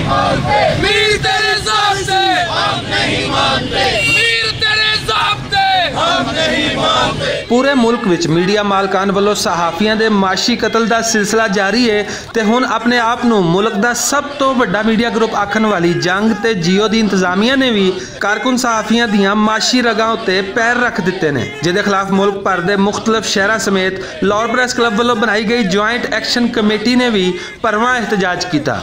मानते, मीर तेरे ज़ाब्ते हम नहीं मानते, मीर तेरे ज़ाब्ते हम नहीं मानते। पूरे मुल्क विच मीडिया मालकान वालों सहाफियां दे माशी कतल दा सिलसिला जारी है ते हुण अपने आप नूं मुल्क दा सब तो वड्डा मीडिया ग्रुप आखण वाली जंग ते जियो दी इंतजामिया ने भी कारकुन सहाफियां दियां माशी रगां उत्ते पैर रख दिते ने, जिहदे खिलाफ मुल्क भर दे मुख्तलिफ शहरां समेत लाहौर प्रेस क्लब वालों बनाई गई ज्वाइंट एक्शन कमेटी ने भी भरवां एहतजाज कीता।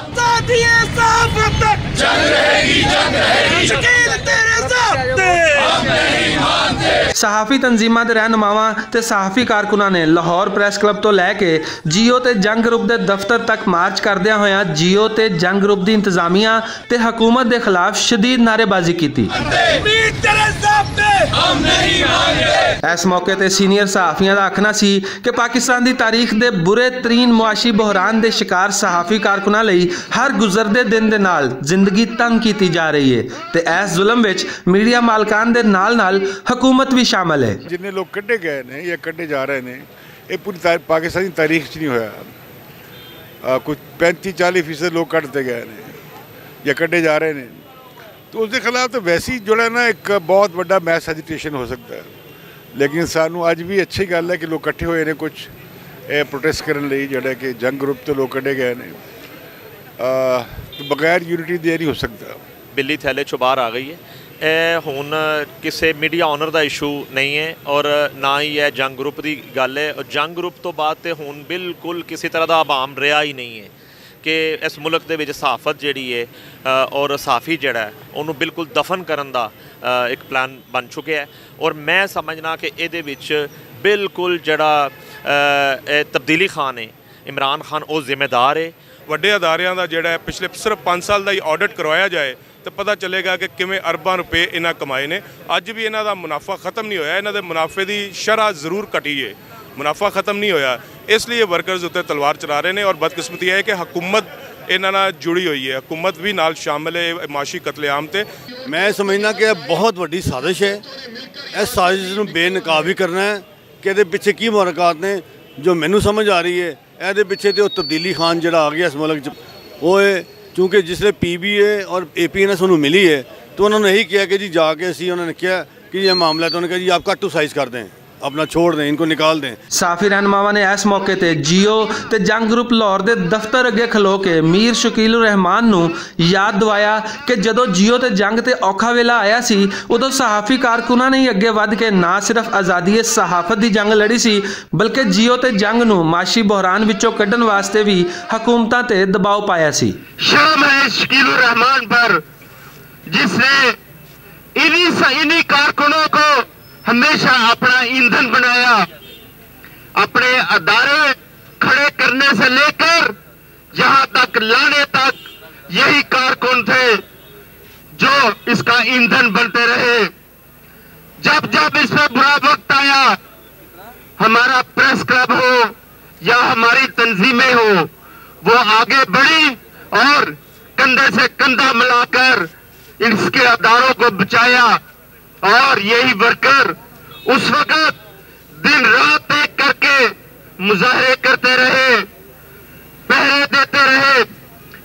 सहाफ़ी तंजीमां दे रहनुमावां ते सहाफ़ी कारकुनां ने लाहौर प्रेस क्लब तो लैके जियो ते जंग ग्रुप दे दफ्तर तक मार्च करदियां होया जियो ते जंग ग्रुप दी इंतजामिया ते हुकूमत दे खिलाफ शदीद नारेबाजी की। इस मौके ते सीनियर सहाफ़ियां दा आखना सी कि पाकिस्तान दी तारीख दे बुरे तरीन मुआशी बहरान दे शिकार सहाफ़ी कारकुनां लई हर गुजरदे दिन दे नाल जिंदगी तंग की जा रही है ते इस जुल्म विच मीडिया मालकान दे नाल नाल हुकूमत भी शामिल है। जिन्ने लोग कड्ढे गए ने या कड्ढे जा रहे हैं ये पूरी पाकिस्तानी तारीख च नहीं होया। कुछ 35-40% लोग कटते गए ने या कड्ढे जा रहे हैं तो उसके खिलाफ तो वैसे ही जुड़ा ना एक बहुत बड़ा मैस एजिटेशन हो सकता है, लेकिन सानू अज भी अच्छी गल है कि लोग इकट्ठे होए ने कुछ प्रोटेस्ट करने लई जिहड़े कि जंग ग्रुप तो लोग कड्ढे गए ने तो बगैर यूनिटी दे नहीं हो सकता। बिल्ली थैले चों बाहर आ गई है। हुण किसी मीडिया ऑनर का इशू नहीं है और ना ही है जंग ग्रुप की गल है। और जंग ग्रुप तो बाद तो हुण बिल्कुल किसी तरह का आवाम रहा ही नहीं है कि इस मुल्क के सहाफत जिहड़ी है और सहाफ़ी जिहड़ा है उन्होंने बिल्कुल दफन करन दा एक प्लान बन चुके है। और मैं समझना कि इहदे विच बिल्कुल जिहड़ा तब्दीली खान है इमरान खान वो जिम्मेदार है। ਵੱਡੇ ਅਦਾਰਿਆਂ ਦਾ ਜਿਹੜਾ ਪਿਛਲੇ ਸਿਰਫ 5 ਸਾਲ ਦਾ ਹੀ ਆਡਿਟ ਕਰਵਾਇਆ ਜਾਏ ਤਾਂ ਪਤਾ ਚੱਲੇਗਾ ਕਿ ਕਿਵੇਂ ਅਰਬਾਂ ਰੁਪਏ ਇਹਨਾਂ ਕਮਾਏ ਨੇ। ਅੱਜ ਵੀ ਇਹਨਾਂ ਦਾ ਮੁਨਾਫਾ ਖਤਮ ਨਹੀਂ ਹੋਇਆ, ਇਹਨਾਂ ਦੇ ਮੁਨਾਫੇ ਦੀ ਸ਼ਰ੍ਹਾ ਜ਼ਰੂਰ ਘਟੀ ਹੈ, ਮੁਨਾਫਾ ਖਤਮ ਨਹੀਂ ਹੋਇਆ। ਇਸ ਲਈ ਵਰਕਰਸ ਉੱਤੇ ਤਲਵਾਰ ਚਲਾ ਰਹੇ ਨੇ। ਔਰ ਬਦਕਿਸਮਤੀ ਹੈ ਕਿ ਹਕੂਮਤ ਇਹਨਾਂ ਨਾਲ ਜੁੜੀ ਹੋਈ ਹੈ, ਹਕੂਮਤ ਵੀ ਨਾਲ ਸ਼ਾਮਿਲ ਹੈ ਮਾਸ਼ੀ ਕਤਲੇਆਮ ਤੇ। ਮੈਂ ਸਮਝਦਾ ਕਿ ਇਹ ਬਹੁਤ ਵੱਡੀ ਸਾਜ਼ਿਸ਼ ਹੈ। ਇਸ ਸਾਜ਼ਿਸ਼ ਨੂੰ ਬੇਨਕਾਬ ਵੀ ਕਰਨਾ ਹੈ ਕਿ ਇਹਦੇ ਪਿੱਛੇ ਕੀ ਮੁਹਰਕਾਤ ਨੇ। ਜੋ ਮੈਨੂੰ ਸਮਝ ਆ ਰਹੀ ਹੈ ਇਹਦੇ ਪਿੱਛੇ ਤੇ ਉਹ ਤਬਦੀਲੀ ਖਾਨ ਜਿਹੜਾ ਆ ਗਿਆ ਇਸ ਮੁਲਕ 'ਚ ਉਹ ਹੈ ਕਿਉਂਕਿ ਜਿਸਲੇ PBA ਔਰ APNS ਉਹਨੂੰ ਮਿਲੀ ਹੈ ਤਾਂ ਉਹਨਾਂ ਨੇ ਇਹੀ ਕਿਹਾ ਕਿ ਜੀ ਜਾ ਕੇ ਅਸੀਂ ਉਹਨਾਂ ਨੇ ਕਿਹਾ कि ये मामला है तो उन्होंने कहा जी आप कट टू साइज कर दें, अपना छोड़ दें, इनको निकाल दें। साफी रहनुमावा ने इस मौके ते जियो ते जंग ग्रुप लाहौर दे दफ्तर अगे खलो के मीर शकील रहमान नूं याद दवाया कि जदों जियो ते जंग ते औखा वेला आया सी उदों सहाफ़ी कारकुनां ने अगे वध के ना सिर्फ आज़ादी सहाफत की जंग लड़ी सी बल्कि जियो ते जंग नूं माशी बहरान विचों कड्ढण वास्ते भी हुकूमतां ते दबाव पाया सी। शाम है शकील रहमान पर जिसने इन्हीं कारकुनों को हमेशा अपना ईंधन बनाया, अपने अदारे खड़े करने से लेकर यहां तक लाने तक यही कारकुन थे जो इसका ईंधन बनते रहे। जब जब इस पर बुरा वक्त आया, हमारा प्रेस क्लब हो या हमारी तंजीमें हो, वो आगे बढ़ी और कंधे से कंधा मिलाकर इसके अदारों को बचाया। और यही वर्कर उस वक्त दिन रात एक करके मुजाहरे करते रहे, पहरे देते रहे,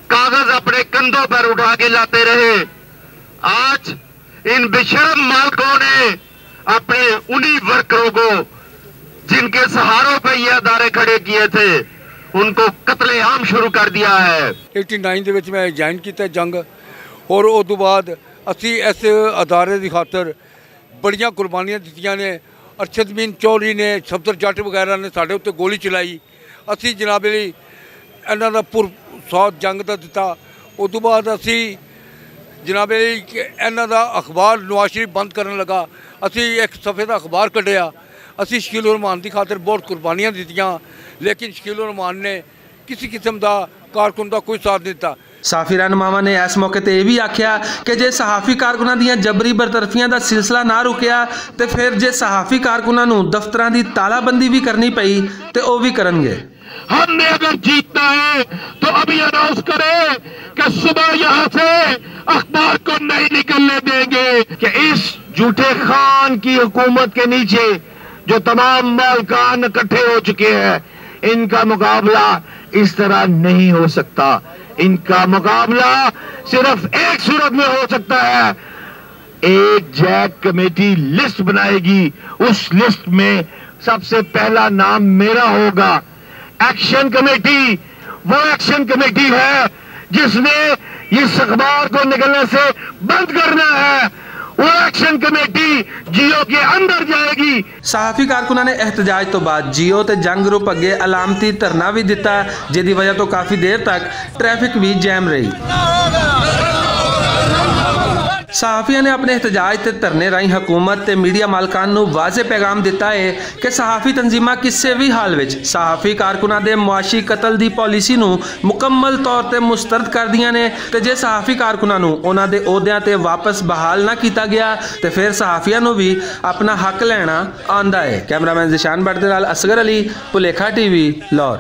कागज अपने कंधों पर उठा के लाते रहे। आज इन बेशर्म मालिकों ने अपने उन्हीं वर्करों को जिनके सहारों पर ये अदारे खड़े किए थे उनको कत्लेआम शुरू कर दिया है। 89 ਦੇ ਵਿੱਚ ਮੈਂ ਜੁਆਇਨ ਕੀਤਾ ਜੰਗ और उस तो बाद असी इस अदारे की खातर बड़ियां कुर्बानियां दित्तियां ने। अरशद मीन चौधरी ने, सफदर जट वगैरह ने साढ़े उत्ते गोली चलाई। असी जनाब इन्हां दा पुर साथ जंग का दिता। उस तो बाद असी जनाब इन्हां दा अखबार नवाज शरीफ बंद करन लगा, असी एक सफ़े का अखबार कढ़िया। असी शकील रहमान की खातर बहुत कुर्बानियां दित्तियां, लेकिन शकील रहमान ने किसी किस्म का कारकुन का कोई साथ नहीं दिता। साफी रहनुमावा ने इस मौके ते भी आख्या कि जे सहाफ़ी कारकुनां दियां जबरी बरतरफियां दा सिलसिला ना रुकिया तो फिर जे सहाफ़ी कारकुनां नूं दफ्तरां दी तालाबंदी भी करनी पई तो वह भी करनगे। हमने अगर जीतना है तो अभी अनाउंस करें कि सुबह यहाँ से अखबार को नहीं निकलने देंगे कि इस झूठे खान की हुकूमत के नीचे जो तमाम मालकान इकट्ठे हो चुके हैं, इनका मुकाबला इस तरह नहीं हो सकता। इनका मुकाबला सिर्फ एक सूरत में हो सकता है, एक जैक कमेटी लिस्ट बनाएगी, उस लिस्ट में सबसे पहला नाम मेरा होगा। एक्शन कमेटी वो एक्शन कमेटी है जिसने इस अखबार को निकलने से बंद करना है, वो एक्शन कमेटी जियो के अंदर जाएगी। सहाफी कारकुनां ने एहतजाज तो बाद जियो ते जंग ग्रुप अगे अलामती धरना भी दिता, जिसकी वजह तो काफ़ी देर तक ट्रैफिक भी जैम रही। सहाफियों ने अपने एहतजाज ते धरने राही हुकूमत ते मीडिया मालकान नूं वाज़े पैगाम दिता है कि सहाफी तंजीमां किसी भी हाल विच सहाफी कारकुनां दे मुआशी कतल दी पॉलिसी नूं मुकम्मल तौर ते मुस्तरद कर दियां ने ते जे सहाफी कारकुनां नूं उन्हां दे ओहदियां ते वापस बहाल ना किया गया तो फिर सहाफियां नूं भी अपना हक लैना आंदा है। कैमरामैन जिशान भट्ट दे नाल असगर अली, भुलेखा टीवी, लाहौर।